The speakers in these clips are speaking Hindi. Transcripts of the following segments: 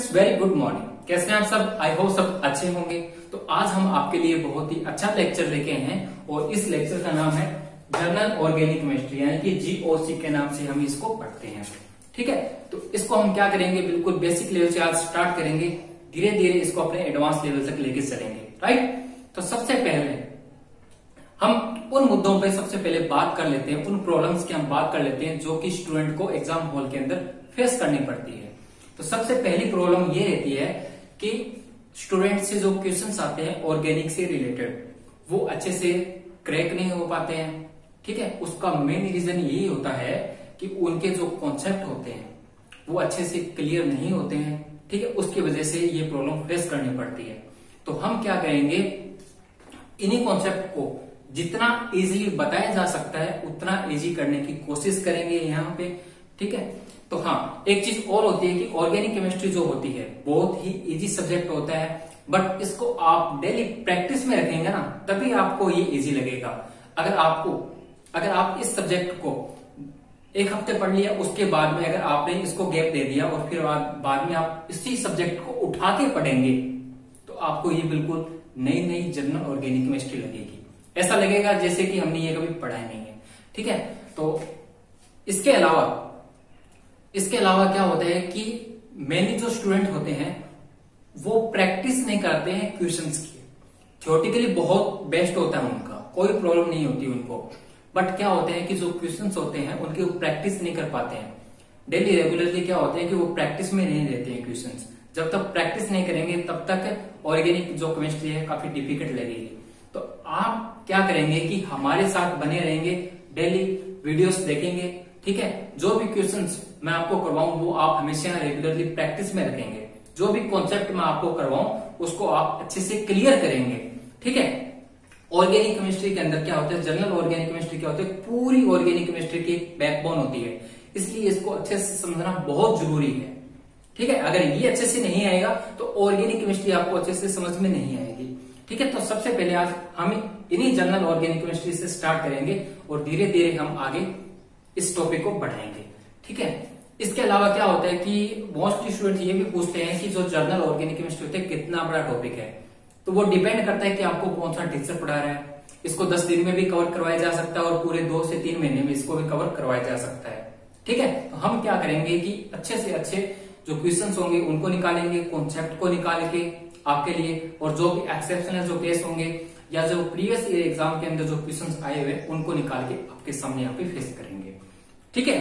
Students, very good morning. कैसे हैं आप सब? आई होप सब अच्छे होंगे। तो आज हम आपके लिए बहुत ही अच्छा लेक्चर लेके हैं और इस लेक्चर का नाम है जनरल ऑर्गेनिक केमिस्ट्री, यानी कि जीओसी के नाम से हम इसको पढ़ते हैं। ठीक है, तो इसको हम क्या करेंगे, बिल्कुल बेसिक लेवल से आज स्टार्ट करेंगे, धीरे धीरे इसको अपने एडवांस लेवल तक लेके चलेंगे। राइट, तो सबसे पहले हम उन मुद्दों पे सबसे पहले बात कर लेते हैं, उन प्रॉब्लम्स की हम बात कर लेते हैं जो कि स्टूडेंट को एग्जाम हॉल के अंदर फेस करनी पड़ती है। तो सबसे पहली प्रॉब्लम ये रहती है कि स्टूडेंट से जो क्वेश्चंस आते हैं ऑर्गेनिक से रिलेटेड, वो अच्छे से क्रैक नहीं हो पाते हैं। ठीक है, उसका मेन रीजन यही होता है कि उनके जो कॉन्सेप्ट होते हैं वो अच्छे से क्लियर नहीं होते हैं। ठीक है, उसकी वजह से ये प्रॉब्लम फेस करनी पड़ती है। तो हम क्या करेंगे, इन्हीं कॉन्सेप्ट को जितना इजीली बताया जा सकता है उतना इजी करने की कोशिश करेंगे यहाँ पे। ठीक है, तो हाँ, एक चीज और होती है कि ऑर्गेनिक केमिस्ट्री जो होती है बहुत ही इजी सब्जेक्ट होता है, बट इसको आप डेली प्रैक्टिस में रखेंगे ना तभी आपको ये इजी लगेगा। अगर आप इस सब्जेक्ट को एक हफ्ते पढ़ लिया, उसके बाद में अगर आपने इसको गैप दे दिया और फिर बाद में आप इसी सब्जेक्ट को उठा के पढ़ेंगे तो आपको ये बिल्कुल नई नई जनरल ऑर्गेनिक केमिस्ट्री लगेगी। ऐसा लगेगा जैसे कि हमने ये कभी पढ़ा नहीं है। ठीक है, तो इसके अलावा क्या होता है कि मेनली जो स्टूडेंट होते हैं वो प्रैक्टिस नहीं करते हैं क्वेश्चंस की। थ्योरेटिकली बहुत बेस्ट होता है उनका, कोई प्रॉब्लम नहीं होती उनको, बट क्या होते हैं कि जो क्वेश्चंस होते हैं उनकी वो प्रैक्टिस नहीं कर पाते हैं। डेली रेगुलरली क्या होते हैं कि वो प्रैक्टिस में नहीं रहते हैं क्वेश्चंस। जब तक प्रैक्टिस नहीं करेंगे तब तक ऑर्गेनिक जो केमिस्ट्री है काफी डिफिकल्ट लगेगी। तो आप क्या करेंगे कि हमारे साथ बने रहेंगे, डेली वीडियोस देखेंगे। ठीक है, जो भी क्वेश्चंस मैं आपको करवाऊं वो आप हमेशा रेगुलरली प्रैक्टिस में रखेंगे। जो भी कॉन्सेप्ट मैं आपको करवाऊं उसको आप अच्छे से क्लियर करेंगे। ठीक है, ऑर्गेनिक केमिस्ट्री के अंदर क्या होता है, जनरल ऑर्गेनिक केमिस्ट्री क्या होता है, पूरी ऑर्गेनिक केमिस्ट्री की बैकबोन होती है, इसलिए इसको अच्छे से समझना बहुत जरूरी है। ठीक है, अगर ये अच्छे से नहीं आएगा तो ऑर्गेनिक केमिस्ट्री आपको अच्छे से समझ में नहीं आएगी। ठीक है, तो सबसे पहले आज हम इन्हीं जनरल ऑर्गेनिक केमिस्ट्री से स्टार्ट करेंगे और धीरे धीरे हम आगे इस टॉपिक को बढ़ाएंगे। ठीक है, इसके अलावा क्या होता है कि मोस्ट स्टूडेंट ये भी पूछते हैं कि जो जनरल ऑर्गेनिक केमिस्ट्री होता है कितना बड़ा टॉपिक है। तो वो डिपेंड करता है कि आपको कौन सा टीचर पढ़ा रहा है। इसको 10 दिन में भी कवर करवाया जा सकता है और पूरे 2 से 3 महीने में इसको भी कवर करवाया जा सकता है। ठीक है, तो हम क्या करेंगे कि अच्छे से अच्छे जो क्वेश्चंस होंगे उनको निकालेंगे, कॉन्सेप्ट को निकाल के आपके लिए, और जो भी एक्सेप्शनल जो केस होंगे या जो प्रीवियस ईयर एग्जाम के अंदर जो क्वेश्चंस आए हुए उनको निकाल के आपके सामने यहाँ पे फेस करेंगे। ठीक है,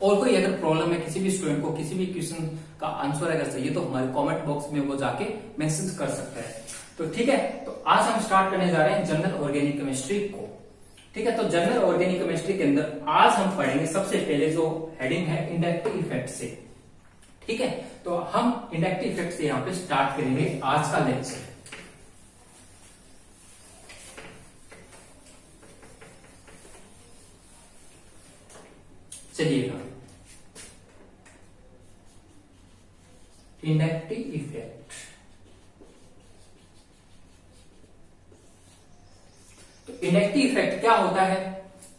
और कोई अगर प्रॉब्लम है किसी भी स्टूडेंट को, किसी भी क्वेश्चन का आंसर अगर चाहिए तो हमारे कमेंट बॉक्स में वो जाके मैसेज कर सकता है। तो ठीक है, तो आज हम स्टार्ट करने जा रहे हैं जनरल ऑर्गेनिक केमिस्ट्री को। ठीक है, तो जनरल ऑर्गेनिक केमिस्ट्री के अंदर आज हम पढ़ेंगे सबसे पहले जो हेडिंग है इंडक्टिव इफेक्ट से। ठीक है, तो हम इंडक्टिव इफेक्ट से यहाँ पे स्टार्ट करेंगे आज का लेक्चर। चलिएगा, इंडक्टिव इफेक्ट। तो इंडक्टिव इफेक्ट क्या होता है,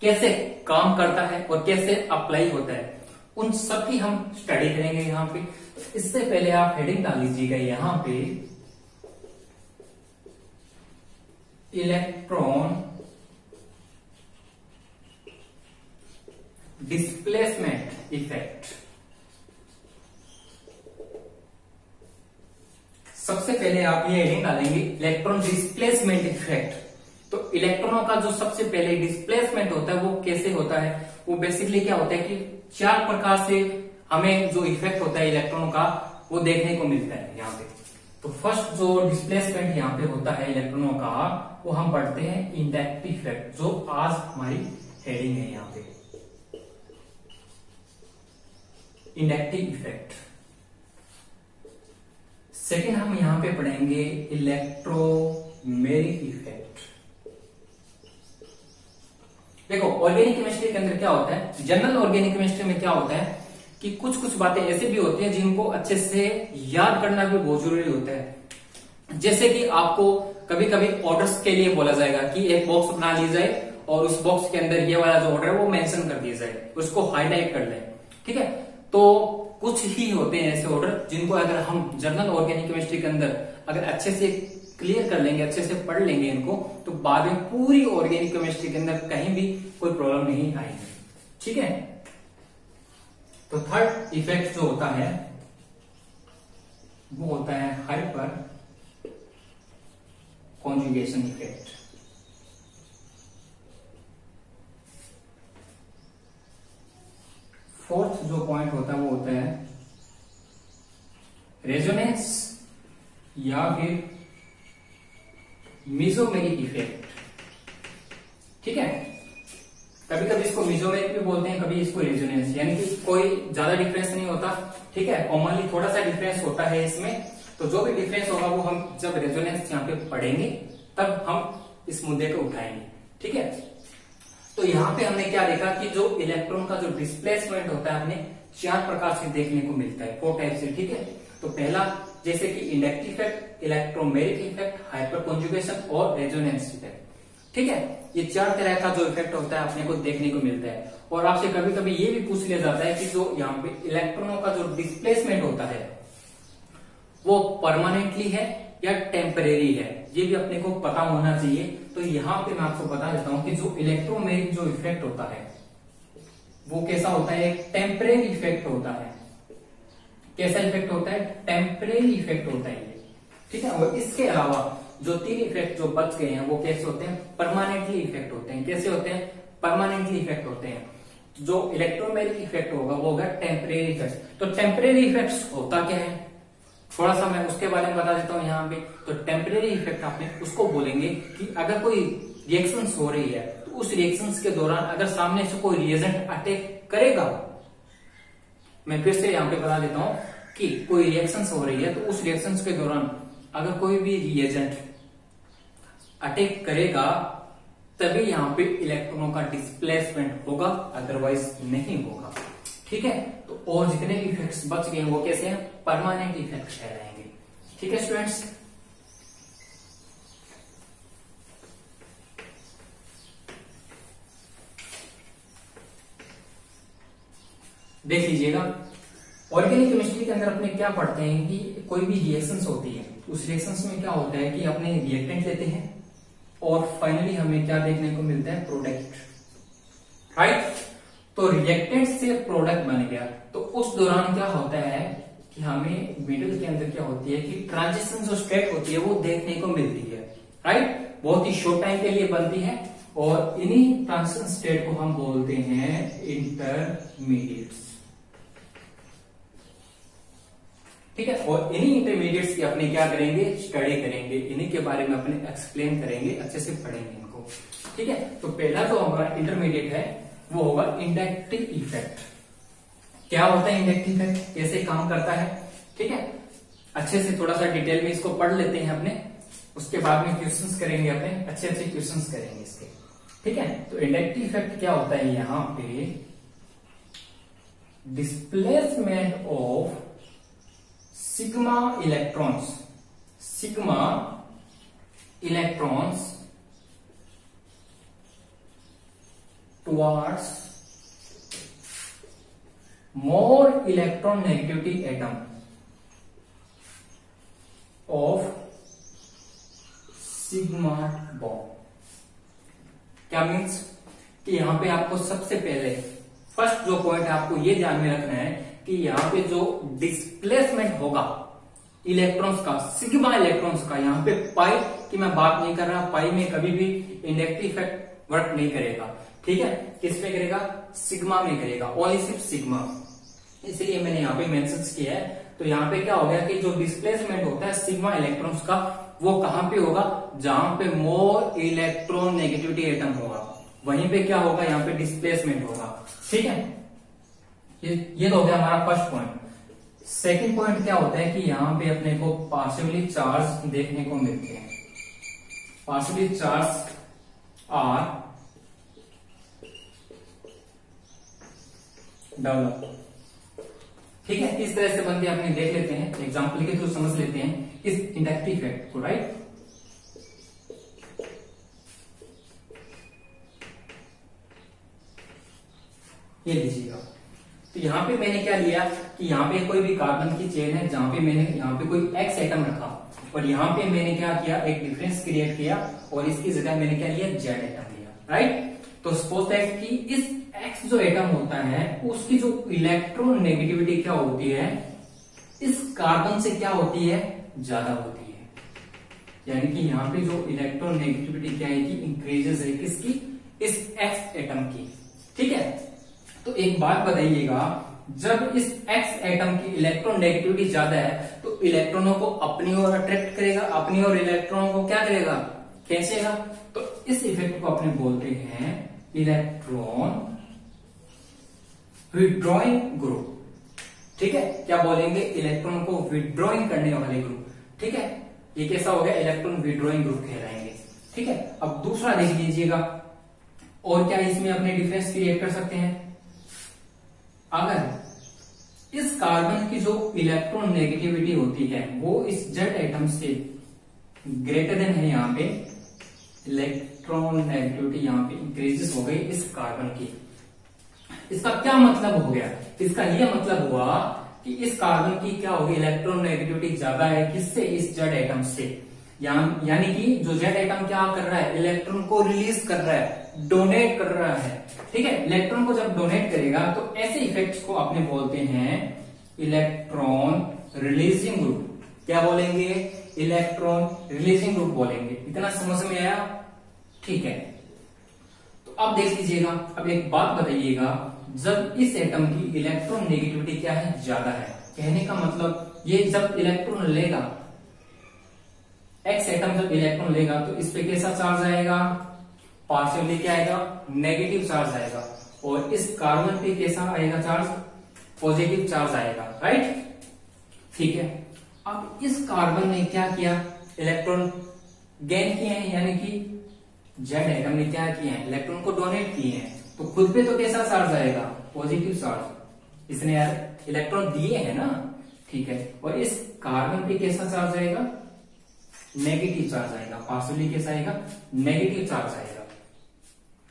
कैसे काम करता है और कैसे अप्लाई होता है, उन सब की हम स्टडी करेंगे यहाँ पे। इससे पहले आप हेडिंग डाल लीजिएगा यहाँ पे, इलेक्ट्रॉन डिस्प्लेसमेंट इफेक्ट। सबसे पहले आप ये हेडिंग डालेंगे इलेक्ट्रॉन डिस्प्लेसमेंट इफेक्ट। तो इलेक्ट्रॉनों का जो सबसे पहले डिस्प्लेसमेंट होता है वो कैसे होता है, वो बेसिकली क्या होता है कि 4 प्रकार से हमें जो इफेक्ट होता है इलेक्ट्रॉनों का वो देखने को मिलता है यहाँ पे। तो फर्स्ट जो डिस्प्लेसमेंट यहाँ पे होता है इलेक्ट्रॉनों का वो हम पढ़ते हैं इंडक्टिव इफेक्ट, जो आज हमारी हेडिंग है यहाँ पे, इंडक्टिव इफेक्ट। सेकेंड हम यहां पे पढ़ेंगे इलेक्ट्रोमेरिक इफेक्ट। देखो, ऑर्गेनिक केमिस्ट्री के अंदर क्या होता है, जनरल ऑर्गेनिक केमिस्ट्री में क्या होता है कि कुछ कुछ बातें ऐसी भी होती हैं जिनको अच्छे से याद करना भी बहुत जरूरी होता है। जैसे कि आपको कभी कभी ऑर्डर्स के लिए बोला जाएगा कि एक बॉक्स बना ली जाए और उस बॉक्स के अंदर ये वाला जो ऑर्डर है वो मेंशन कर दिया जाए, उसको हाईलाइट कर लें। ठीक है, तो कुछ ही होते हैं ऐसे ऑर्डर जिनको अगर हम जनरल ऑर्गेनिक केमिस्ट्री के अंदर अगर अच्छे से क्लियर कर लेंगे, अच्छे से पढ़ लेंगे इनको, तो बाद में पूरी ऑर्गेनिक केमिस्ट्री के अंदर कहीं भी कोई प्रॉब्लम नहीं आएगी। ठीक है, तो थर्ड इफेक्ट जो होता है वो होता है हाइपर कॉन्जुगेशन इफेक्ट। फोर्थ जो पॉइंट होता है वो होता है रेजोनेंस या फिर मीजोमेरिक इफेक्ट। ठीक है, कभी कभी इसको मीजोमेरिक भी बोलते हैं, कभी इसको रेजोनेंस, यानी कि कोई ज्यादा डिफरेंस नहीं होता। ठीक है, कॉमनली थोड़ा सा डिफरेंस होता है इसमें, तो जो भी डिफरेंस होगा वो हम जब रेजोनेंस यहाँ पे पढ़ेंगे तब हम इस मुद्दे को उठाएंगे। ठीक है, तो यहाँ पे हमने क्या देखा कि जो इलेक्ट्रॉन का जो डिस्प्लेसमेंट होता है हमने 4 प्रकार से देखने को मिलता है, 4 टाइप से। ठीक है, तो पहला जैसे कि inductive effect, electromeric effect, hyper conjugation और रेजोनेंस इफेक्ट। ठीक है, ये 4 तरह का जो इफेक्ट होता है अपने को देखने को मिलता है। और आपसे कभी कभी ये भी पूछ लिया जाता है कि जो यहाँ पे इलेक्ट्रॉनों का जो डिस्प्लेसमेंट होता है वो परमानेंटली है या टेम्परेरी है, ये भी अपने को पता होना चाहिए। तो यहाँ पे मैं आपको बता देता हूँ कि जो इलेक्ट्रोमेरिक जो इफेक्ट होता है वो कैसा होता है, एक टेम्परेरी इफेक्ट होता है। कैसा इफेक्ट होता है, टेम्परेरी इफेक्ट होता है ये। ठीक है, और इसके अलावा जो 3 इफेक्ट जो बच गए हैं वो कैसे होते हैं, परमानेंटली इफेक्ट होते हैं। कैसे होते हैं, परमानेंटली इफेक्ट होते हैं। जो इलेक्ट्रोमेरिक इफेक्ट होगा वो होगा टेम्परेरी इफेक्ट। तो टेम्परेरी इफेक्ट होता क्या है, थोड़ा सा मैं उसके बारे में बता देता हूँ यहाँ पे। तो टेम्परेरी इफेक्ट आपने उसको बोलेंगे कि अगर कोई रिएक्शंस हो रही है तो उस रिएक्शंस के दौरान अगर सामने से कोई रिएजेंट अटैक करेगा, मैं फिर से यहाँ पे बता देता हूँ कि कोई रिएक्शंस हो रही है तो उस रिएक्शंस के दौरान अगर कोई भी रिएजेंट अटैक करेगा तभी यहाँ पे इलेक्ट्रॉनों का डिस्प्लेसमेंट होगा, अदरवाइज नहीं होगा। ठीक है, तो और जितने भी इफेक्ट्स बच गए वो कैसे हैं, परमानेंट इफेक्ट कहलाएंगे। ठीक है स्टूडेंट्स, देख लीजिएगा ऑर्गेनिक केमिस्ट्री के अंदर अपने क्या पढ़ते हैं कि कोई भी रिएक्शंस होती है, उस रिएक्शंस में क्या होता है कि अपने रिएक्टेंट लेते हैं और फाइनली हमें क्या देखने को मिलता है, प्रोडक्ट। राइट, तो रिएक्टेंट से प्रोडक्ट बन गया, तो उस दौरान क्या होता है कि हमें मिडिल के अंदर क्या होती है कि ट्रांजिशन जो स्टेट होती है वो देखने को मिलती है। राइट, बहुत ही शॉर्ट टाइम के लिए बनती है और इन्हीं ट्रांजिशन स्टेट को हम बोलते हैं इंटरमीडिएट्स। ठीक है, और इन्हीं इंटरमीडिएट्स की अपने क्या करेंगे, स्टडी करेंगे, इन्हीं के बारे में अपने एक्सप्लेन करेंगे, अच्छे से पढ़ेंगे इनको। ठीक है, तो पहला जो हमारा इंटरमीडिएट है वो होगा इंडक्टिव इफेक्ट। क्या होता है इंडक्टिव इफेक्ट, कैसे काम करता है। ठीक है, अच्छे से थोड़ा सा डिटेल में इसको पढ़ लेते हैं अपने, उसके बाद में क्वेश्चंस करेंगे अपने, अच्छे अच्छे क्वेश्चंस करेंगे इसके। ठीक है, तो इंडक्टिव इफेक्ट क्या होता है, यहां पे displacement of sigma electrons towards more electron negativity atom of sigma bond। क्या मीन्स कि यहां पे आपको सबसे पहले फर्स्ट जो पॉइंट है आपको ये ध्यान में रखना है कि यहाँ पे जो डिस्प्लेसमेंट होगा इलेक्ट्रॉन्स का, सिग्मा इलेक्ट्रॉन्स का, यहाँ पे पाई की मैं बात नहीं कर रहा, पाई में कभी भी इंडक्टिव इफेक्ट वर्क नहीं करेगा। ठीक है, किस में करेगा, सिग्मा में करेगा, ओनली सिर्फ सिग्मा, इसलिए मैंने यहाँ पे मेंशन किया है। तो यहाँ पे क्या हो गया कि जो डिस्प्लेसमेंट होता है सिग्मा इलेक्ट्रॉन्स का वो कहां पे होगा, जहां पे मोर इलेक्ट्रॉन नेगेटिविटी एटम होगा वहीं पे क्या होगा, यहाँ पे डिस्प्लेसमेंट होगा। ठीक है, ये तो हो गया हमारा फर्स्ट पॉइंट। सेकंड पॉइंट क्या होता है कि यहाँ पे अपने को पार्शियली चार्ज देखने को मिलते हैं। Partially charge are develop. ठीक है, इस तरह से बनते अपने देख लेते हैं, एग्जाम्पल के थ्रू समझ लेते हैं इस इंडक्टिव इफेक्ट को। राइट, ये लीजिएगा, तो यहाँ पे मैंने क्या लिया कि यहाँ पे कोई भी कार्बन की चेन है जहां पे मैंने यहाँ पे कोई एक्स एटम रखा और यहाँ पे मैंने क्या किया, एक डिफरेंस क्रिएट किया और इसकी जगह मैंने क्या लिया, जेड एटम लिया, राइट। तो सपोज दैट कि इस एक्स जो एटम होता है उसकी जो इलेक्ट्रॉन नेगेटिविटी क्या होती है, इस कार्बन से क्या होती है, ज्यादा होती है। यानी कि यहाँ पे जो इलेक्ट्रॉन नेगेटिविटी क्या है कि इंक्रीजेस है किसकी, इस एक्स एटम की, ठीक है। तो एक बात बताइएगा, जब इस एक्स एटम की इलेक्ट्रॉन नेगेटिविटी ज्यादा है तो इलेक्ट्रॉनों को अपनी ओर अट्रैक्ट करेगा, अपनी ओर इलेक्ट्रॉनों को क्या करेगा, खींचेगा। तो इस इफेक्ट को अपने बोलते हैं इलेक्ट्रॉन विड्रॉइंग ग्रुप, ठीक है। क्या बोलेंगे, इलेक्ट्रॉन को विड्रॉइंग करने वाले ग्रुप, ठीक है। ये कैसा हो गया, इलेक्ट्रॉन विड्रॉइंग ग्रुप कहलाएंगे, ठीक है। अब दूसरा देख लीजिएगा, और क्या इसमें अपने डिफरेंस क्रिएट कर सकते हैं। अगर इस कार्बन की जो इलेक्ट्रॉन नेगेटिविटी होती है वो इस जेड एटम से ग्रेटर देन है, यहाँ पे इलेक्ट्रॉन नेगेटिविटी यहाँ पे इंक्रीजेस हो गई इस कार्बन की। इसका क्या मतलब हो गया, इसका यह मतलब हुआ कि इस कार्बन की क्या होगी, इलेक्ट्रॉन नेगेटिविटी ज्यादा है किससे, इस जेड एटम से। यानी कि जो जेड एटम क्या कर रहा है, इलेक्ट्रॉन को रिलीज कर रहा है, डोनेट कर रहा है, ठीक है। इलेक्ट्रॉन को जब डोनेट करेगा तो ऐसे इफेक्ट्स को अपने बोलते हैं इलेक्ट्रॉन रिलीजिंग ग्रुप। क्या बोलेंगे, इलेक्ट्रॉन रिलीजिंग ग्रुप बोलेंगे। इतना समझ में आया, ठीक है। तो अब देख लीजिएगा, अब एक बात बताइएगा, जब इस एटम की इलेक्ट्रॉन नेगेटिविटी क्या है, ज्यादा है, कहने का मतलब ये जब इलेक्ट्रॉन लेगा, एक्स एटम जब इलेक्ट्रॉन लेगा तो इस पे कैसा चार्ज आएगा, पार्शियली क्या आएगा, नेगेटिव चार्ज आएगा। और इस कार्बन पे कैसा आएगा चार्ज, पॉजिटिव चार्ज आएगा, राइट, ठीक है। अब इस कार्बन ने क्या किया, इलेक्ट्रॉन गेन किए हैं, यानी कि जेड एटम ने क्या किए हैं, इलेक्ट्रॉन को डोनेट किए हैं, तो खुद पे तो कैसा चार्ज आएगा, पॉजिटिव चार्ज, इसने यार इलेक्ट्रॉन दिए हैं ना, ठीक है। और इस कार्बन पे कैसा चार्ज आएगा, नेगेटिव चार्ज आएगा, पार्शियली कैसा आएगा, नेगेटिव चार्ज आएगा।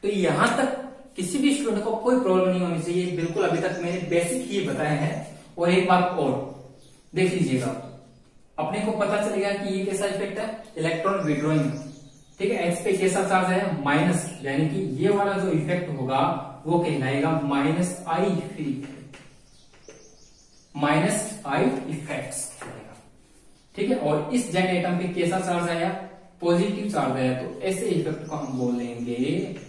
तो यहां तक किसी भी स्टूडेंट को कोई प्रॉब्लम नहीं होनी चाहिए, बिल्कुल अभी तक मैंने बेसिक ही बताए हैं। और एक बात और देख लीजिएगा, अपने को पता चलेगा कि ये कैसा इफेक्ट है, इलेक्ट्रॉन विड्रॉइंग, ठीक है। एक्स पे कैसा चार्ज है, माइनस, यानी कि ये वाला जो इफेक्ट होगा वो कहलाएगा माइनस आई इफेक्ट्स, ठीक है। और इस जेड एटम पे कैसा चार्ज आया, पॉजिटिव चार्ज आया, तो ऐसे इफेक्ट को हम बोलेंगे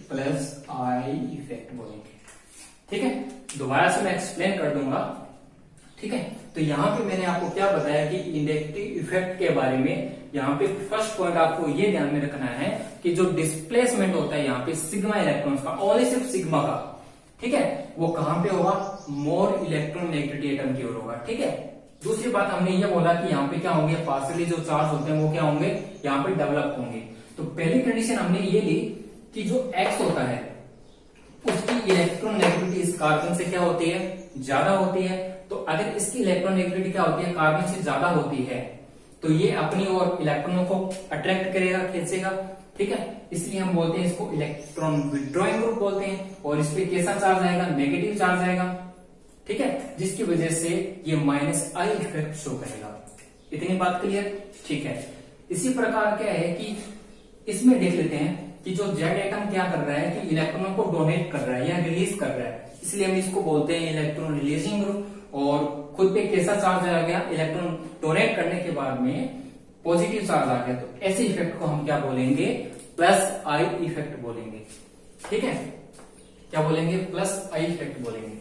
प्लस आई इफेक्ट बोलेंगे, ठीक है। दोबारा से मैं एक्सप्लेन कर दूंगा, ठीक है। तो यहाँ पे मैंने आपको क्या बताया कि इंडक्टिव इफेक्ट के बारे में। यहाँ पे फर्स्ट पॉइंट आपको ये ध्यान में रखना है कि जो डिस्प्लेसमेंट होता है यहाँ पे सिग्मा इलेक्ट्रॉन्स का, ओनली सिर्फ सिग्मा का, ठीक है, वो कहां पे होगा, मोर इलेक्ट्रॉन नेगेटिविटी एटम की ओर होगा, ठीक है। दूसरी बात हमने ये बोला कि यहाँ पे क्या होंगे, पार्शियली जो चार्ज होते हैं वो क्या होंगे, यहाँ पे डेवलप होंगे। तो पहली कंडीशन हमने ये ली कि जो एक्स होता है उसकी इलेक्ट्रॉन नेगेटिविटी इस कार्बन से क्या होती है, ज्यादा होती है। तो अगर इसकी इलेक्ट्रॉन नेगेटिविटी क्या होती है, कार्बन से ज्यादा होती है, तो ये अपनी ओर इलेक्ट्रॉनों को अट्रैक्ट करेगा, खींचेगा, ठीक है। इसलिए हम बोलते हैं इसको इलेक्ट्रॉन विड्रॉइंग ग्रुप बोलते हैं। और इस पे कैसा चार्ज आएगा, नेगेटिव चार्ज आएगा, ठीक है, जिसकी वजह से ये माइनस आई इफेक्ट शो करेगा। इतनी बात क्लियर, ठीक है। इसी प्रकार क्या है कि इसमें देख लेते हैं कि जो जेड एटम क्या कर रहा है कि इलेक्ट्रॉनों को डोनेट कर रहा है या रिलीज कर रहा है, इसलिए हम इसको बोलते हैं इलेक्ट्रॉन रिलीजिंग ग्रुप। और खुद पे कैसा चार्ज आ गया, इलेक्ट्रॉन डोनेट करने के बाद में पॉजिटिव चार्ज आ गया, तो ऐसे इफेक्ट को हम क्या बोलेंगे, प्लस आई इफेक्ट बोलेंगे, ठीक है। क्या बोलेंगे, प्लस आई इफेक्ट बोलेंगे।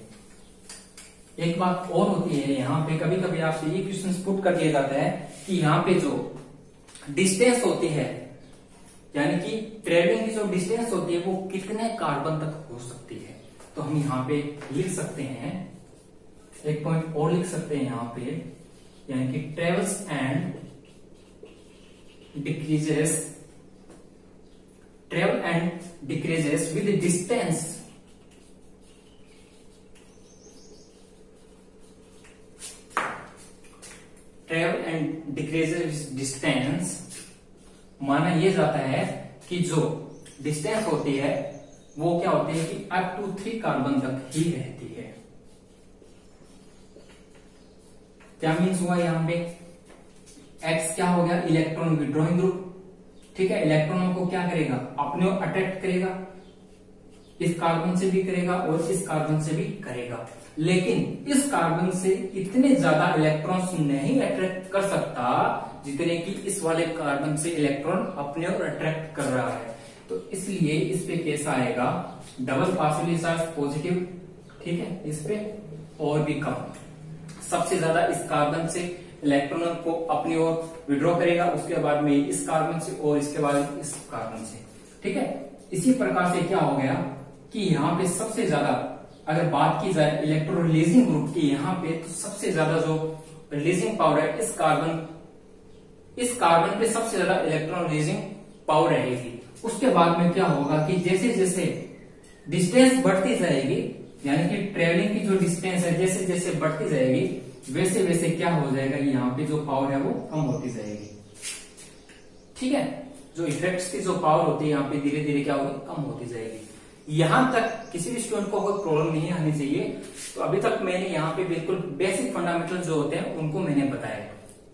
एक बात और होती है, यहाँ पे कभी कभी आपसे ये क्वेश्चन पुट कर दिया जाता है कि यहाँ पे जो डिस्टेंस होती है, यानी कि ट्रेवलिंग की जो डिस्टेंस होती है वो कितने कार्बन तक हो सकती है। तो हम यहाँ पे लिख सकते हैं, एक पॉइंट और लिख सकते हैं यहाँ पे, यानी कि travels and decreases with distance travel and decreases distance, माना यह जाता है कि जो डिस्टेंस होती है वो क्या होती है कि अप टू 3 कार्बन तक ही रहती है, क्या मीन्स हुआ यहाँ पे, एक्स क्या हो गया, इलेक्ट्रॉन विड्रॉइंग ग्रुप, ठीक है। इलेक्ट्रॉनों को क्या करेगा, अपने ओर अट्रैक्ट करेगा, इस कार्बन से भी करेगा और इस कार्बन से भी करेगा, लेकिन इस कार्बन से इतने ज्यादा इलेक्ट्रॉन्स नहीं अट्रैक्ट कर सकता जितने कि इस वाले कार्बन से इलेक्ट्रॉन अपने ओर अट्रैक्ट कर रहा है। तो इसलिए इस पे कैसा आएगा, डबल पार्शियली चार्ज पॉजिटिव, ठीक है, इस पे और भी कम। सबसे ज्यादा इस कार्बन से इलेक्ट्रॉन को अपनी ओर विड्रॉ करेगा, उसके बाद में इस कार्बन से और इसके बाद इस कार्बन से, ठीक है। इसी प्रकार से क्या हो गया कि यहाँ पे सबसे ज्यादा अगर बात की जाए इलेक्ट्रॉन रिलीजिंग ग्रुप की, यहाँ पे तो सबसे ज्यादा जो रिलीजिंग पावर है इस कार्बन पे सबसे ज्यादा इलेक्ट्रॉन रिलीजिंग पावर रहेगी। उसके बाद में क्या होगा कि जैसे जैसे डिस्टेंस बढ़ती जाएगी, यानी कि ट्रेवलिंग की जो डिस्टेंस है जैसे जैसे बढ़ती जाएगी, वैसे वैसे क्या हो जाएगा, यहाँ पे जो पावर है वो कम होती जाएगी, ठीक है। जो इफेक्ट्स की जो पावर होती है यहाँ पे धीरे धीरे क्या होगी, कम होती जाएगी। यहां तक किसी भी स्टूडेंट को कोई प्रॉब्लम नहीं आनी चाहिए। तो अभी तक मैंने यहाँ पे बिल्कुल बेसिक फंडामेंटल जो होते हैं उनको मैंने बताया,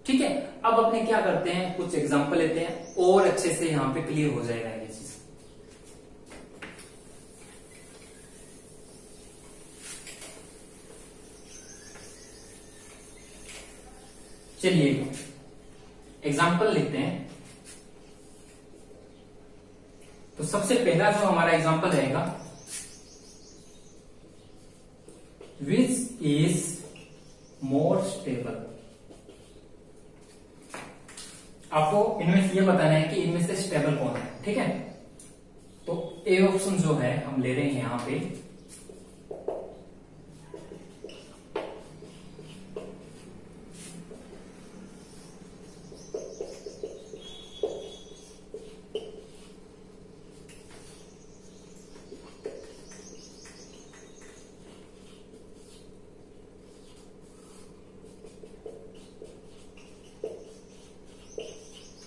ठीक है। अब अपने क्या करते हैं, कुछ एग्जांपल लेते हैं और अच्छे से यहाँ पे क्लियर हो जाएगा ये चीज। चलिए एग्जांपल लेते हैं। तो सबसे पहला जो हमारा एग्जांपल रहेगा, विच इज मोर स्टेबल। आपको इनमें से ये बताना है कि इनमें से स्टेबल कौन है, ठीक है। तो ए ऑप्शन जो है हम ले रहे हैं यहां पे,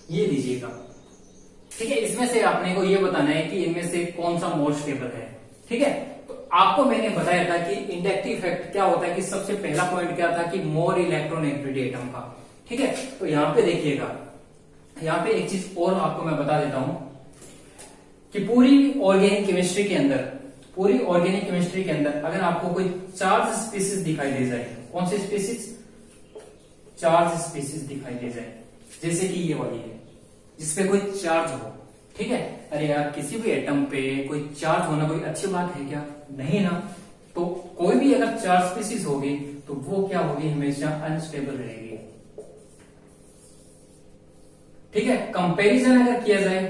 ये दीजिएगा, ठीक है। इसमें से आपने को ये बताना है कि इनमें से कौन सा मोर स्टेबल है, ठीक है। तो आपको मैंने बताया था कि इंडक्टिव इफेक्ट क्या होता है, कि सबसे पहला पॉइंट क्या था कि मोर इलेक्ट्रॉन एवरी एटम का, ठीक है। तो यहाँ पे देखिएगा, यहाँ पे एक चीज और आपको मैं बता देता हूं कि पूरी ऑर्गेनिक केमिस्ट्री के अंदर अगर आपको कोई चार्ज स्पीसीज दिखाई दे जाए, कौन सी स्पीसीज, चार्ज स्पीसीज दिखाई दे जाए, जैसे कि ये वाली है जिसपे कोई चार्ज हो, ठीक है। अरे यार किसी भी एटम पे कोई चार्ज होना कोई अच्छी बात है क्या, नहीं ना। तो कोई भी अगर चार्ज स्पीसीज होगी तो वो क्या होगी, हमेशा अनस्टेबल रहेगी, ठीक है। कंपैरिजन अगर किया जाए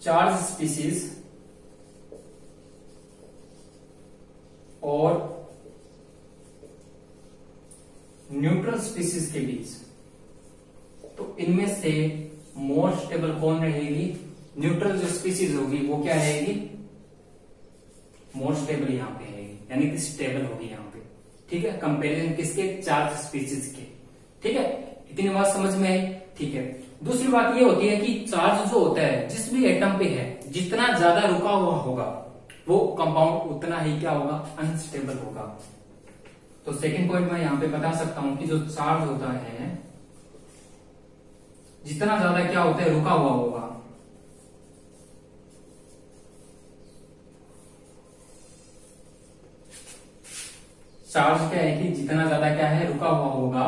चार्ज स्पीसीज और न्यूट्रल स्पीसीज के बीच, तो इनमें से मोर स्टेबल कौन रहेगी, न्यूट्रल जो स्पीसीज होगी वो क्या रहेगी, मोर स्टेबल यहाँ पे रहेगी, यानी कि स्टेबल होगी यहाँ पे, ठीक है। कंपैरिजन किसके, चार्ज स्पीसीज के, ठीक है। इतनी बात समझ में आई, ठीक है। दूसरी बात ये होती है कि चार्ज जो होता है जिस भी एटम पे है, जितना ज्यादा रुका हुआ होगा वो कंपाउंड उतना ही क्या होगा, अनस्टेबल होगा। तो सेकंड पॉइंट मैं यहां पे बता सकता हूं कि जो चार्ज होता है जितना ज्यादा क्या होता है, रुका हुआ होगा, चार्ज क्या है कि जितना ज्यादा क्या है, रुका हुआ होगा,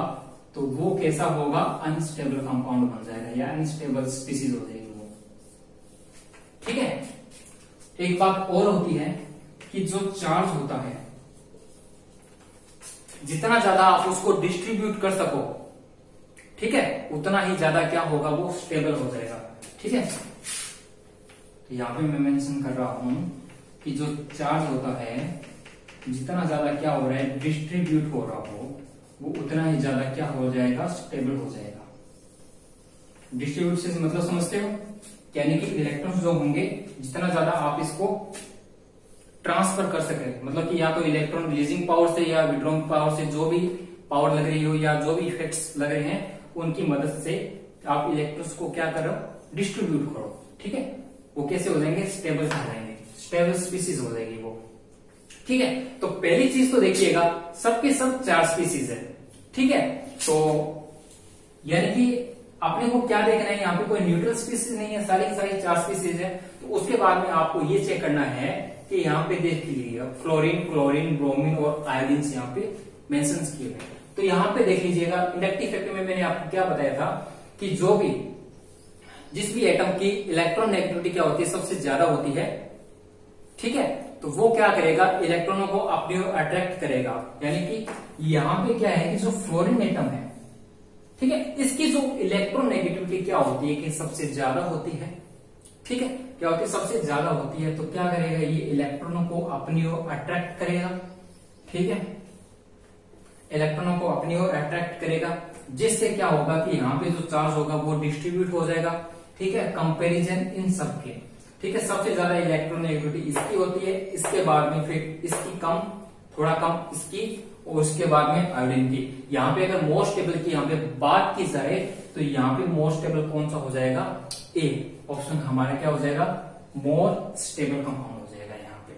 तो वो कैसा होगा, अनस्टेबल कंपाउंड बन जाएगा या अनस्टेबल स्पीसीज हो जाएगी वो, ठीक है। एक बात और होती है कि जो चार्ज होता है जितना ज्यादा आप उसको डिस्ट्रीब्यूट कर सको, ठीक है, उतना ही ज्यादा क्या होगा, वो स्टेबल हो जाएगा, ठीक है। तो यहां पे मैं मेंशन कर रहा हूं कि जो चार्ज होता है जितना ज्यादा क्या हो रहा है, डिस्ट्रीब्यूट हो रहा हो, वो उतना ही ज्यादा क्या हो जाएगा, स्टेबल हो जाएगा। डिस्ट्रीब्यूट से मतलब समझते हो, यानी कि इलेक्ट्रॉन्स जो होंगे जितना ज्यादा आप इसको ट्रांसफर कर सके, मतलब कि या तो इलेक्ट्रॉन रिलीजिंग पावर से या विड्रॉइंग पावर से जो भी पावर लग रही हो या जो भी इफेक्ट्स लग रहे हैं उनकी मदद से आप इलेक्ट्रॉन्स को क्या करो, डिस्ट्रीब्यूट करो, ठीक है। वो कैसे हो जाएंगे, स्टेबल हो जाएंगे, स्टेबल स्पीसीज हो जाएगी वो, ठीक है, तो पहली चीज तो देखिएगा सबके सब 4 स्पीसीज है। ठीक है, तो यानी कि अपने को क्या देखना है, यहाँ पे कोई न्यूट्रल स्पीसीज नहीं है, सारी की सारी 4 स्पीसीज है। तो उसके बाद में आपको ये चेक करना है कि यहाँ पे देख लीजिएगा फ्लोरीन, क्लोरीन, ब्रोमीन और आयोडीन यहाँ पे मेंशन किए हुए। तो यहाँ पे देख लीजिएगा इंडक्टिव फैक्टर में मैंने आपको क्या बताया था कि जिस भी एटम की इलेक्ट्रॉन नेगेटिविटी क्या होती है, सबसे ज्यादा होती है। ठीक है, तो वो क्या करेगा, इलेक्ट्रॉनों को अपनी ओर अट्रैक्ट करेगा। यानी कि यहाँ पे क्या है कि जो फ्लोरीन एटम है, ठीक है, इसकी जो इलेक्ट्रॉन नेगेटिविटी क्या होती है कि सबसे ज्यादा होती है। ठीक है, क्या होती है, सबसे ज्यादा होती है। तो क्या करेगा, ये इलेक्ट्रॉनों को अपनी ओर अट्रैक्ट करेगा। ठीक है, इलेक्ट्रॉनों को अपनी ओर अट्रैक्ट करेगा, जिससे क्या होगा कि यहाँ पे जो चार्ज होगा वो डिस्ट्रीब्यूट हो जाएगा। ठीक है, कंपैरिजन इन सबके। ठीक है, सबसे ज्यादा इलेक्ट्रॉन नेगेटिविटी इसकी होती है, इसके बाद में फिर इसकी कम, थोड़ा कम इसकी, और उसके बाद में आयोडीन की। यहाँ पे अगर मोस्ट स्टेबल की यहाँ पे बात की जाए तो यहाँ पे मोस्ट स्टेबल कौन सा हो जाएगा, ए ऑप्शन हमारा क्या हो जाएगा, मोर स्टेबल कंपाउंड हो जाएगा यहाँ पे।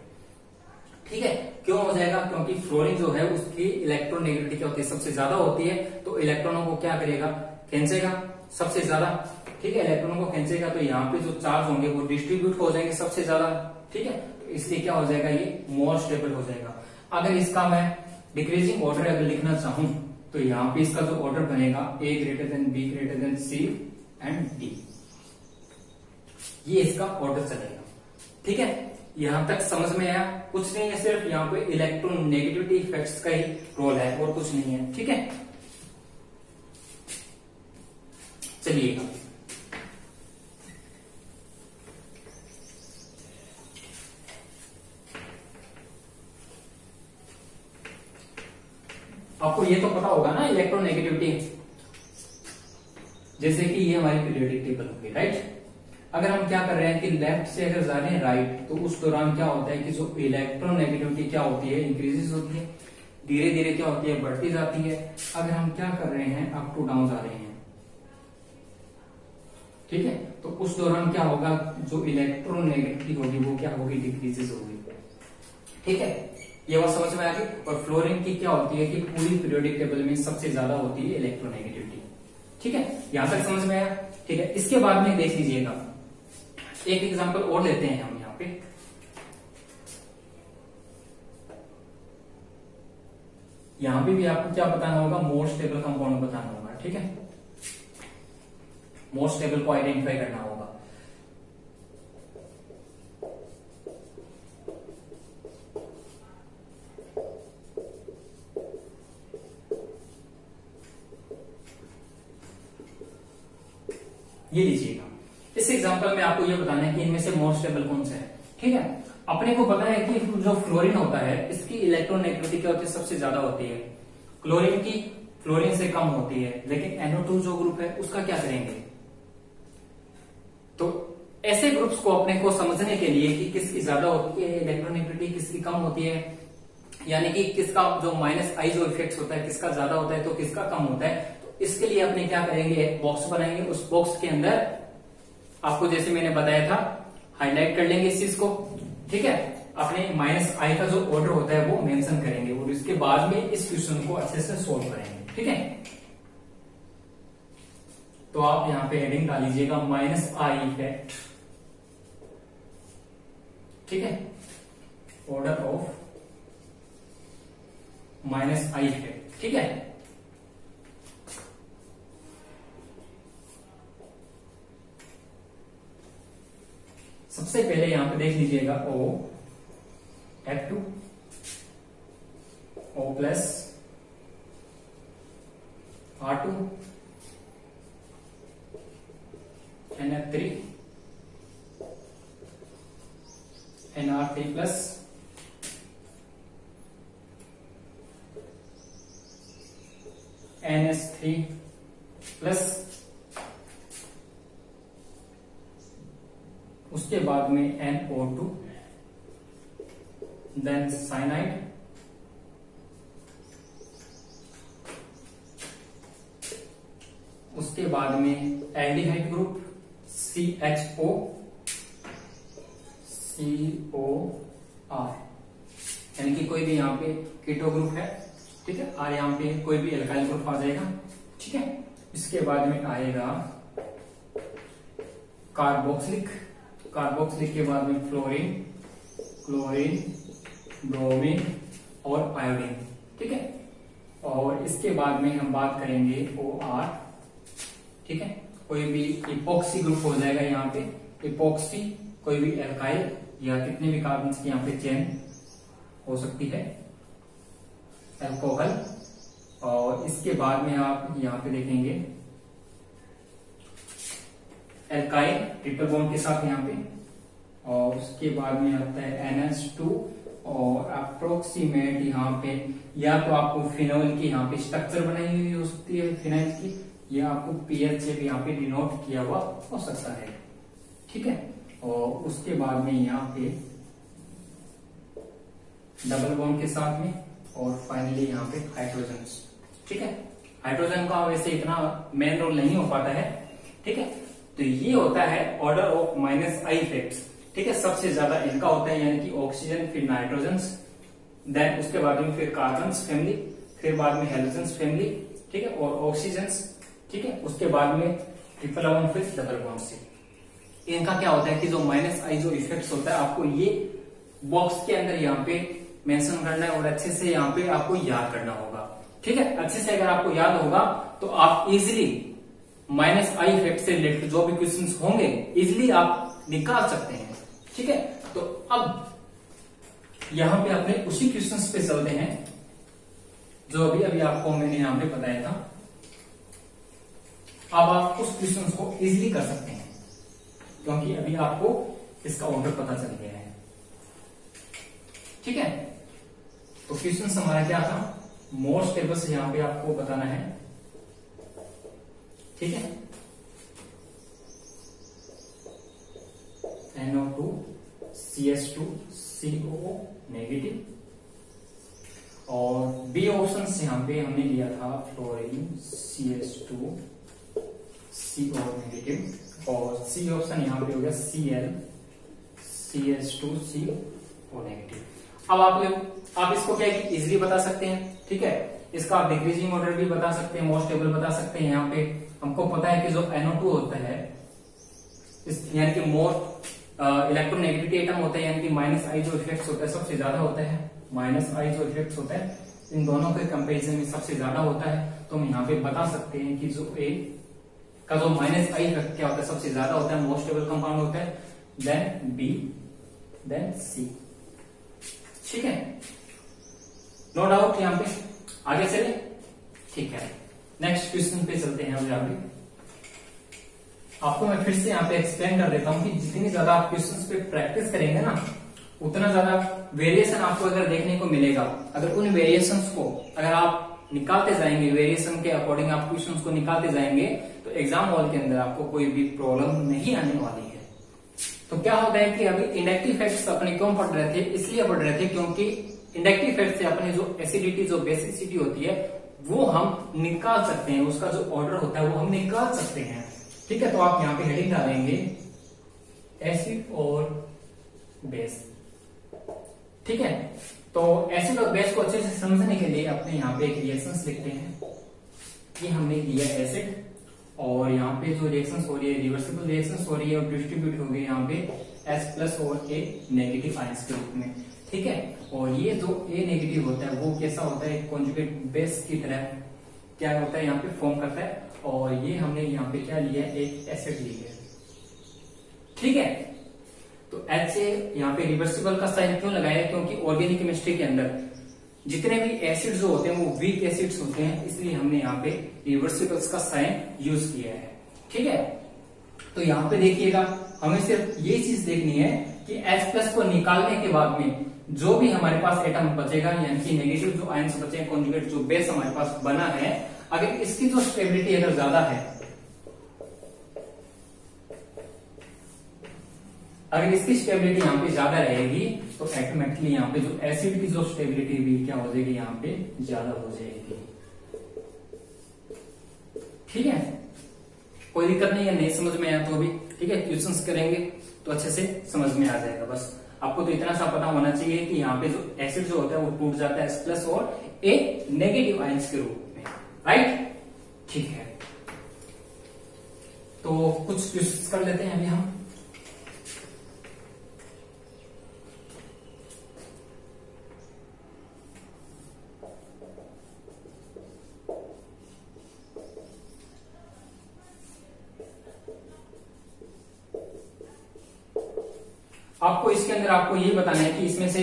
ठीक है, क्यों हो जाएगा, क्योंकि फ्लोरीन जो है उसकी इलेक्ट्रॉन नेगेटिविटी क्या होती है, सबसे ज्यादा होती है। तो इलेक्ट्रॉनों को क्या करेगा, खींचेगा सबसे ज्यादा। ठीक है, इलेक्ट्रॉनों को खींचेगा तो यहाँ पे जो चार्ज होंगे वो डिस्ट्रीब्यूट हो जाएंगे सबसे ज्यादा। ठीक है, तो इसलिए क्या हो जाएगा, ये मोर स्टेबल हो जाएगा। अगर इसका मैं डिक्रीजिंग ऑर्डर अगर लिखना चाहूं तो यहाँ पे इसका जो ऑर्डर बनेगा A greater than B greater than C and D, ये इसका ऑर्डर चलेगा। ठीक है, यहां तक समझ में आया, कुछ नहीं है, सिर्फ यहाँ पे इलेक्ट्रॉन नेगेटिविटी इफेक्ट्स का ही रोल है और कुछ नहीं है। ठीक है, चलिएगा आपको ये तो पता होगा ना इलेक्ट्रॉन नेगेटिविटी, जैसे कि ये हमारी पीरियोडिक टेबल होगी, राइट। अगर हम क्या कर रहे हैं कि लेफ्ट से अगर जा रहे हैं राइट, तो उस दौरान क्या होता है कि जो इलेक्ट्रॉन नेगेटिविटी क्या होती है, इंक्रीजेस होती है, धीरे धीरे क्या होती है, बढ़ती जाती है। अगर हम क्या कर रहे हैं, अप टू डाउन जा रहे हैं, ठीक है, तो उस दौरान क्या होगा, जो इलेक्ट्रॉन नेगेटिविटी होगी वो क्या होगी, डिक्रीजेस होगी। ठीक है, ये बात समझ में आ गई। और फ्लोरीन की क्या होती है कि पूरी पीरियोडिक टेबल में सबसे ज्यादा होती है इलेक्ट्रॉन नेगेटिविटी। ठीक है, यहां तक समझ में आया। ठीक है, इसके बाद में देख लीजिएगा, एक एग्जांपल और लेते हैं हम यहाँ पे। यहां पे भी आपको क्या बताना होगा, मोस्ट स्टेबल कंपाउंड बताना होगा। ठीक है, मोस्ट स्टेबल को आइडेंटिफाई करना होगा। ये लीजिएगा, इस एग्जांपल में आपको ये बताना है कि इनमें से मोस्ट स्टेबल कौन सा है। ठीक है, अपने को पता है कि जो फ्लोरीन होता है इसकी इलेक्ट्रॉन नेगेटिविटी क्या होती है, सबसे ज्यादा होती है। क्लोरीन की फ्लोरीन से कम होती है, लेकिन NO2 जो ग्रुप है उसका क्या करेंगे। तो ऐसे ग्रुप्स को अपने को समझने के लिए कि किसकी ज्यादा होती है इलेक्ट्रॉन नेगेटिविटी, किसकी कम होती है, यानी कि किसका जो माइनस आई जो इफेक्ट होता है किसका ज्यादा होता है तो किसका कम होता है, इसके लिए अपने क्या करेंगे, एक बॉक्स बनाएंगे। उस बॉक्स के अंदर आपको जैसे मैंने बताया था हाईलाइट कर लेंगे इस चीज को। ठीक है, अपने माइनस आई का जो ऑर्डर होता है वो मेंशन करेंगे और इसके बाद में इस क्वेश्चन को अच्छे से सोल्व करेंगे। ठीक है, तो आप यहां पे हेडिंग डाल लीजिएगा माइनस आई इफेक्ट। ठीक है, order of minus I effect. ठीक है, सबसे पहले यहां पे देख लीजिएगा O F2 O plus R2 NF3 NR3 plus NS3 plus उसके बाद में NO2 देन साइनाइड उसके बाद में एल्डिहाइड ग्रुप CHO COR यानी कि कोई भी यहाँ पे कीटो ग्रुप है, ठीक है, और यहाँ पे कोई भी एल्काइल ग्रुप आ जाएगा, ठीक है। इसके बाद में आएगा कार्बोक्सिलिक, कार्बोक्सिलिक के बाद में फ्लोरीन, क्लोरीन, ब्रोमीन और आयोडीन, ठीक है। और इसके बाद में हम बात करेंगे OR, ठीक है, कोई भी इपोक्सी ग्रुप हो जाएगा यहाँ पे, इपोक्सी, कोई भी एल्काइल या कितने भी कार्बन की यहाँ पे चेन हो सकती है, अल्कोहल। और इसके बाद में आप यहाँ पे देखेंगे एल्काइल ट्रिपल बॉन्ड के साथ यहाँ पे, और उसके बाद में आता है NH2 और अप्रोक्सीमेट यहाँ पे या तो आपको फिनोल की यहाँ पे स्ट्रक्चर बनाई हुई हो सकती है फिनाइल की, या आपको पीएच से भी यहाँ पे डिनोट किया हुआ हो सकता है, ठीक है। और उसके बाद में यहाँ पे डबल बॉन्ड के साथ में, और फाइनली यहाँ पे हाइड्रोजन, ठीक है। हाइड्रोजन का वैसे इतना मेन रोल नहीं हो पाता है, ठीक है। तो ये होता है ऑर्डर ऑफ -I इफेक्ट्स, ठीक है। सबसे ज्यादा इनका होता है, यानी कि ऑक्सीजन, फिर नाइट्रोजन, देन उसके बाद में फिर कार्बन फैमिली, फिर बाद में हेलोजन फैमिली, ठीक है, और ऑक्सीजन, ठीक है। उसके बाद में ट्रिपल बॉन्ड, फिर डबल बॉन्ड से। इनका क्या होता है कि जो -I जो इफेक्ट्स होता है, आपको ये बॉक्स के अंदर यहाँ पे मेंशन करना है और अच्छे से यहाँ पे आपको याद करना होगा, ठीक है। अच्छे से अगर आपको याद होगा तो आप इजिली -I इफेक्ट से रिलेटेड जो भी क्वेश्चंस होंगे इजिली आप निकाल सकते हैं, ठीक है। तो अब यहां पे अपने उसी क्वेश्चंस पे चलते हैं जो अभी आपको मैंने यहां पे बताया था। अब आप उस क्वेश्चंस को इजिली कर सकते हैं क्योंकि अभी आपको इसका ऑर्डर पता चल गया है, ठीक है। तो क्वेश्चन हमारा क्या था, मोस्ट टेबल्स यहां पे आपको बताना है, ठीक है। NO2 CH2 COO नेगेटिव, और बी ऑप्शन यहां पे हमने लिया था फ्लोरीन CH2 CO नेगेटिव, और सी ऑप्शन यहां पे हो गया Cl CH2 CO नेगेटिव। अब आप इसको क्या है कि इजिली बता सकते हैं, ठीक है। इसका आप डिक्रीजिंग ऑर्डर भी बता सकते हैं, मोस्ट टेबल बता सकते हैं। यहाँ पे हमको पता है कि जो NO2 होता है यानी कि मोस्ट इलेक्ट्रोनेगेटिविटी एटम होता है, यानी कि -I जो इफेक्ट होता है सबसे ज्यादा होता है, -I जो इफेक्ट होता है इन दोनों के कंपेरिजन में सबसे ज्यादा होता है। तो हम यहाँ पे बता सकते हैं कि जो A का जो -I इफेक्ट क्या होता है सबसे ज्यादा होता है, मोस्ट टेबल कंपाउंड होता है, देन B, देन C, ठीक है। नो डाउट यहाँ पे आगे चले, ठीक है। नेक्स्ट क्वेश्चन पे चलते हैं। अब यहाँ पे आपको मैं फिर से यहाँ पे एक्सप्लेन कर देता हूँ कि जितनी ज्यादा आप क्वेश्चंस पे प्रैक्टिस करेंगे ना, उतना ज्यादा वेरिएशन आपको अगर देखने को मिलेगा। अगर उन वेरिएशंस को अगर आप निकालते जाएंगे, वेरिएशन के अकॉर्डिंग आप क्वेश्चंस को निकालते जाएंगे, तो एग्जाम हॉल के अंदर आपको कोई भी प्रॉब्लम नहीं आने वाली है। तो क्या होता है कि अभी इंडक्टिव फैक्ट्स अपने क्यों पढ़ रहे थे, इसलिए पढ़ रहे थे क्योंकि इंडक्टिव फैक्ट से अपनी जो एसिडिटी, जो बेसिसिटी होती है वो हम निकाल सकते हैं, उसका जो ऑर्डर होता है वो हम निकाल सकते हैं, ठीक है। तो आप यहाँ पे हेडिंग डालेंगे एसिड और बेस, ठीक है। तो एसिड और बेस को अच्छे से समझने के लिए अपने यहाँ पे एक रिएक्शंस लिखते हैं कि हमने लिया एसिड और यहाँ पे जो रिएक्शंस हो रही है रिवर्सिबल रिएक्शंस हो रही है और डिस्ट्रीब्यूट हो गई यहाँ पे H+ और A नेगेटिव आयंस के रूप में, ठीक है। और ये जो A नेगेटिव होता है वो कैसा होता है, कॉन्जुगेट बेस की तरह क्या होता है यहाँ पे फॉर्म करता है। और ये हमने यहाँ पे क्या लिया है, एक एसिड लिया है, ठीक है। तो HA यहाँ पे रिवर्सिबल का साइन क्यों लगाया, क्योंकि ऑर्गेनिक केमिस्ट्री के अंदर जितने भी एसिड जो होते हैं वो वीक एसिड्स होते हैं, इसलिए हमने यहाँ पे रिवर्सिबल्स का साइन यूज किया है, ठीक है। तो यहाँ पे देखिएगा हमें सिर्फ ये चीज देखनी है कि H+ को निकालने के बाद में जो भी हमारे पास एटम बचेगा, यानी कि नेगेटिव जो आयंस बचे, कॉन्जुगेट जो बेस हमारे पास बना है, अगर इसकी जो स्टेबिलिटी अगर ज्यादा है, अगर इसकी स्टेबिलिटी यहाँ पे ज्यादा रहेगी तो ऑटोमेटिकली यहाँ पे जो एसिड की जो स्टेबिलिटी भी क्या हो जाएगी, यहाँ पे ज्यादा हो जाएगी, ठीक है। कोई दिक्कत नहीं है, नहीं समझ में आया तो भी ठीक है, क्वेश्चंस करेंगे तो अच्छे से समझ में आ जाएगा। बस आपको तो इतना सा पता होना चाहिए कि यहाँ पे जो एसिड जो होता है वो टूट जाता है H+ और एक नेगेटिव आयंस के रूप में, राइट। ठीक है, तो कुछ क्वेश्चंस कर लेते हैं अभी हम। आपको इसके अंदर आपको ये बताना है कि इसमें से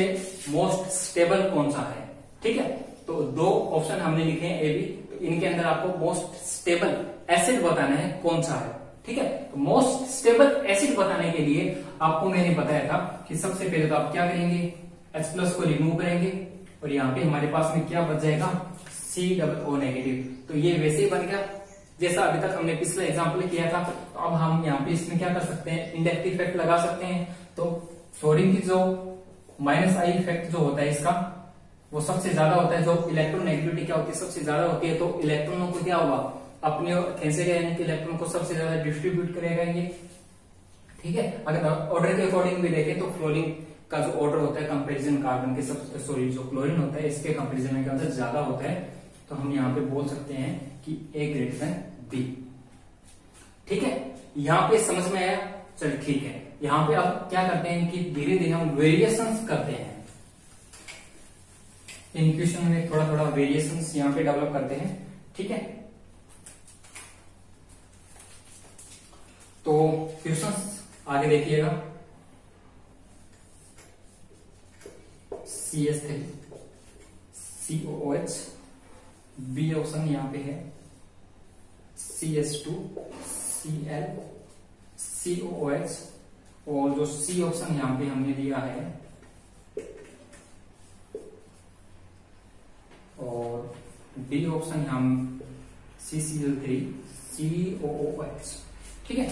मोस्ट स्टेबल कौन सा है, ठीक है। तो दो ऑप्शन हमने लिखे हैं ए बी, तो इनके अंदर आपको मोस्ट स्टेबल एसिड बताना है कौन सा है, ठीक है। तो मोस्ट स्टेबल एसिड बताने के लिए आपको मैंने बताया था कि सबसे पहले तो आप क्या करेंगे, H+ को रिमूव करेंगे और यहाँ पे हमारे पास में क्या बच जाएगा, COO नेगेटिव। तो ये वैसे ही बन गया जैसा अभी तक हमने पिछला एग्जाम्पल किया था। तो अब हम यहाँ पे इसमें क्या कर सकते हैं, इंडक्टिव इफेक्ट लगा सकते हैं। तो फ्लोरीन की जो -I इफेक्ट जो होता है इसका, वो सबसे ज्यादा होता है। जो इलेक्ट्रोनेगेटिविटी क्या होती है, सबसे ज्यादा होती है। तो इलेक्ट्रॉनों को क्या होगा, अपने खींचेगा, यानी कि इलेक्ट्रॉन को सबसे ज्यादा डिस्ट्रीब्यूट करेगा ये, ठीक है। अगर ऑर्डर के अकॉर्डिंग भी देखें तो फ्लोरीन का जो ऑर्डर होता है कंपेरिजन कार्बन के सब, सॉरी जो क्लोरीन होता है इसके कंपेरिजन में क्या ज्यादा होता है। तो हम यहाँ पे बोल सकते हैं कि A > B, ठीक है। यहाँ पे समझ में आया, चल ठीक है। यहाँ पे अब क्या करते हैं कि धीरे धीरे हम वेरिएशंस करते हैं, इन क्वेश्चन में थोड़ा थोड़ा वेरिएशंस यहाँ पे डेवलप करते हैं, ठीक है। तो क्वेश्चंस आगे देखिएगा। CH3 COOH, बी ऑप्शन यहाँ पे है CH2 Cl COOH, और जो सी ऑप्शन यहाँ पे हमने दिया है, और डी ऑप्शन हम CCl3 COOH, ठीक है।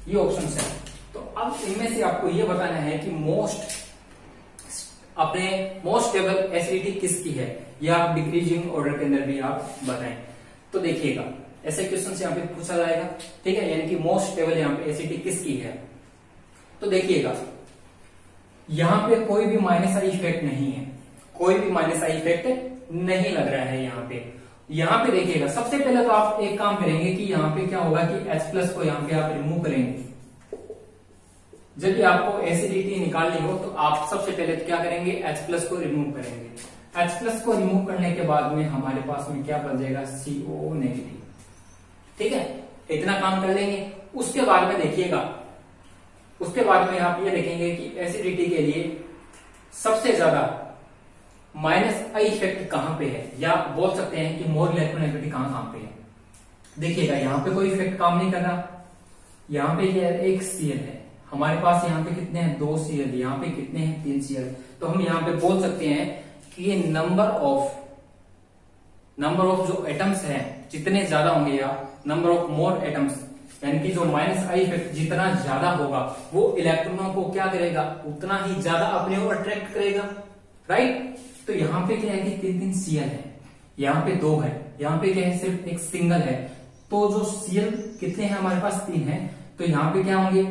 ये ऑप्शन है। तो अब इनमें से आपको ये बताना है कि अपने मोस्ट स्टेबल एसिडिटी किसकी है, या आप डिक्रीजिंग ऑर्डर के अंदर भी आप बताएं। तो देखिएगा ऐसे क्वेश्चन यहाँ पे पूछा जाएगा, ठीक है। यानी कि मोस्ट स्टेबल यहाँ पे एसिडिटी किसकी है। तो देखिएगा यहां पे कोई भी -I इफेक्ट नहीं है, कोई भी -I इफेक्ट नहीं लग रहा है यहाँ पे। यहाँ पे देखिएगा सबसे पहले तो आप एक काम करेंगे कि यहाँ पे क्या होगा कि H+ को यहाँ पे आप रिमूव करेंगे। जब भी आपको एसिडिटी निकालनी हो तो आप सबसे पहले क्या करेंगे, H+ को रिमूव करेंगे। H+ को रिमूव करने के बाद में हमारे पास में क्या बच जाएगा, COO नेगेटिव, ठीक है। इतना काम कर लेंगे। उसके बाद में देखिएगा, उसके बाद में आप ये देखेंगे कि एसिडिटी के लिए सबसे ज्यादा -I इफेक्ट कहां पे है, या बोल सकते हैं कि मोर इलेक्ट्रोनेगेटिविटी कहां पे है। देखिएगा यहाँ पे कोई इफेक्ट काम नहीं कर रहा। यहाँ पे ये एक Cl है, हमारे पास यहाँ पे कितने हैं, 2 Cl, यहाँ पे कितने हैं, 3 Cl। तो हम यहाँ पे बोल सकते हैं कि ये नंबर ऑफ जो एटम्स हैं जितने ज्यादा होंगे, या नंबर ऑफ मोर एटम्स, यानी कि जो -I इफेक्ट जितना ज्यादा होगा वो इलेक्ट्रॉनों को क्या करेगा, उतना ही ज्यादा अपने ओर अट्रैक्ट करेगा, राइट। तो यहाँ पे क्या है कि 3 Cl है, यहाँ पे 2 है, यहाँ पे क्या है सिर्फ एक सिंगल है। तो जो Cl कितने हैं हमारे पास, 3 है। तो यहाँ पे क्या होंगे,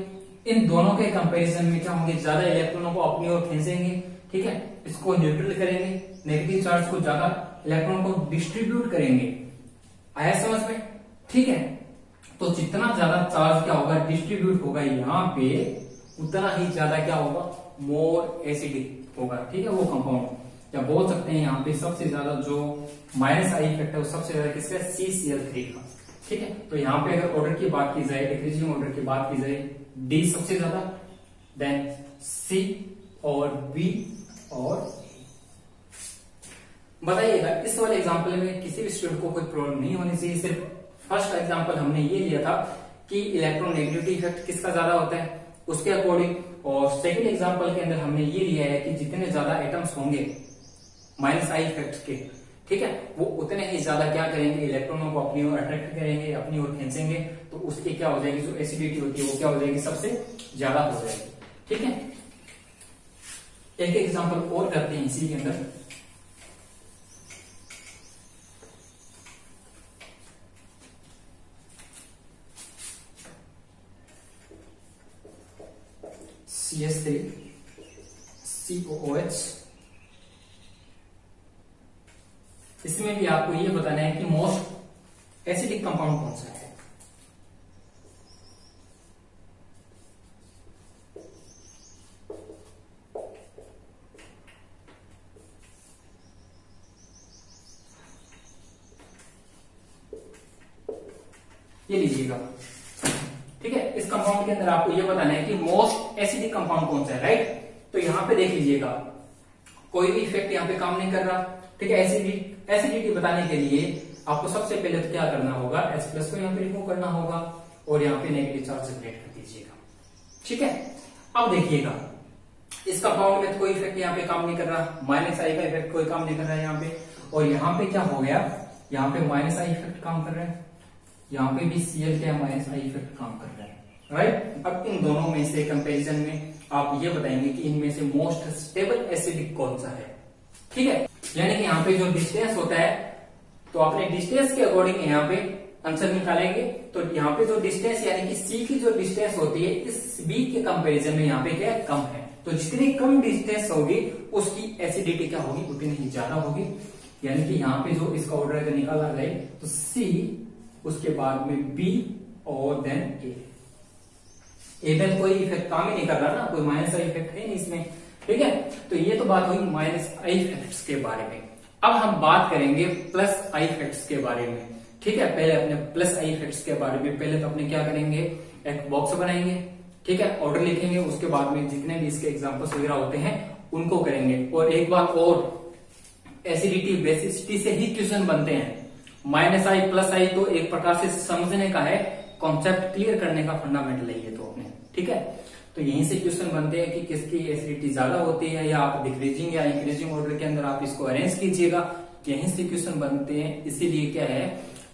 इन दोनों के कंपैरिजन में क्या होंगे, ज्यादा इलेक्ट्रॉनों को अपनी ओर खींचेंगे, ठीक है। इसको न्यूट्रल करेंगे, नेगेटिव चार्ज को ज्यादा इलेक्ट्रॉन को डिस्ट्रीब्यूट करेंगे। आया समझ में, ठीक है। तो जितना ज्यादा चार्ज क्या होगा, डिस्ट्रीब्यूट होगा यहाँ पे, उतना ही ज्यादा क्या होगा, मोर एसिडिक होगा, ठीक है, वो कंपाउंड। या बोल सकते हैं यहाँ पे सबसे ज्यादा जो -I इफेक्ट है वो सबसे ज्यादा किसका, CCl3 का, ठीक है। तो यहाँ पे अगर ऑर्डर की बात की जाए, डिक्रीजिंग ऑर्डर की बात की जाए, D सबसे ज्यादा, देन C और B और बताइएगा। इस वाले एग्जाम्पल में किसी भी स्टूडेंट को कोई प्रॉब्लम नहीं होनी चाहिए। सिर्फ फर्स्ट एग्जाम्पल हमने ये लिया था कि इलेक्ट्रोनेगेटिविटी इफेक्ट किसका ज्यादा होता है उसके अकॉर्डिंग, और सेकंड एग्जाम्पल के अंदर हमने ये लिया है कि जितने ज्यादा एटम्स होंगे -I इफेक्ट के, ठीक है, वो उतने ही ज्यादा क्या करेंगे, इलेक्ट्रॉनों को अपनी ओर अट्रैक्ट करेंगे, अपनी ओर खींचेंगे। तो उसकी क्या हो जाएगी, जो एसिडिटी होती है वो क्या हो जाएगी, सबसे ज्यादा हो जाएगी, ठीक है। एक एग्जाम्पल और करते हैं इसी के अंदर। CH3 COOH। इसमें भी आपको ये बताना है कि मोस्ट एसिडिक कंपाउंड कौन सा है। ये लीजिएगा, ठीक है। इस कंपाउंड के अंदर आपको ये बताना है कि मोस्ट एसिडिक कंपाउंड कौन सा है, राइट। तो यहां पे देख लीजिएगा, कोई भी इफेक्ट यहां पे काम नहीं कर रहा, ठीक है। एसिडिटी बताने के लिए आपको सबसे पहले तो क्या करना होगा, H+ को यहां पे रिमूव करना होगा और यहां पे नेगेटिव चार्ज सेपरेट कर दीजिएगा, ठीक है। अब देखिएगा, इस कंपाउंड में तो कोई इफेक्ट यहाँ पे काम नहीं कर रहा, -I का इफेक्ट कोई काम नहीं कर रहा है यहाँ पे। और यहाँ पे क्या हो गया, यहाँ पे -I इफेक्ट काम कर रहा है, यहाँ पे भी Cl क्या -I इफेक्ट काम कर रहा है, राइट। अब इन दोनों में से कंपैरिजन में आप ये बताएंगे कि इनमें से मोस्ट स्टेबल एसिडिक कौन सा है, ठीक है। यानी कि यहाँ पे जो डिस्टेंस होता है, तो अपने डिस्टेंस के अकॉर्डिंग यहाँ पे आंसर निकालेंगे। तो यहाँ पे जो डिस्टेंस यानी कि C की जो डिस्टेंस होती है इस B के कंपैरिजन में यहाँ पे क्या कम है, तो जितनी कम डिस्टेंस होगी उसकी एसिडिटी क्या होगी, उतनी ही ज्यादा होगी। यानी कि यहाँ पे जो इसका ऑर्डर अगर निकाला जाए तो C, उसके बाद में B और देन A। में कोई इफेक्ट काम ही नहीं कर रहा ना, कोई -I इफेक्ट है नहीं इसमें, ठीक है। तो ये तो बात हुई -I इफेक्ट्स के बारे में। अब हम बात करेंगे +I इफेक्ट्स के बारे में, ठीक है। पहले अपने +I इफेक्ट्स के बारे में पहले तो अपने क्या करेंगे, एक बॉक्स बनाएंगे, ठीक है, ऑर्डर लिखेंगे, उसके बाद में जितने भी इसके एग्जांपल्स वगैरह होते हैं उनको करेंगे। और एक बार और, एसिडिटी बेसिसिटी से ही क्वेश्चन बनते हैं। -I +I तो एक प्रकार से समझने का है, कॉन्सेप्ट क्लियर करने का फंडामेंटल है ये तो अपने, ठीक है। तो यहीं से क्वेश्चन बनते हैं कि किसकी एसिडिटी ज्यादा होती है, या आप डिक्रीजिंग या इंक्रीजिंग ऑर्डर के अंदर आप इसको अरेंज कीजिएगा, यहीं से क्वेश्चन बनते हैं। इसीलिए क्या है,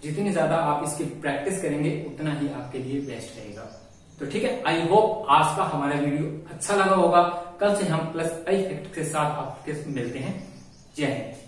जितनी ज्यादा आप इसकी प्रैक्टिस करेंगे उतना ही आपके लिए बेस्ट रहेगा। तो ठीक है, आई होप आज का हमारा वीडियो अच्छा लगा होगा। कल से हम +I इफेक्ट के साथ आपके मिलते हैं। जय हिंद।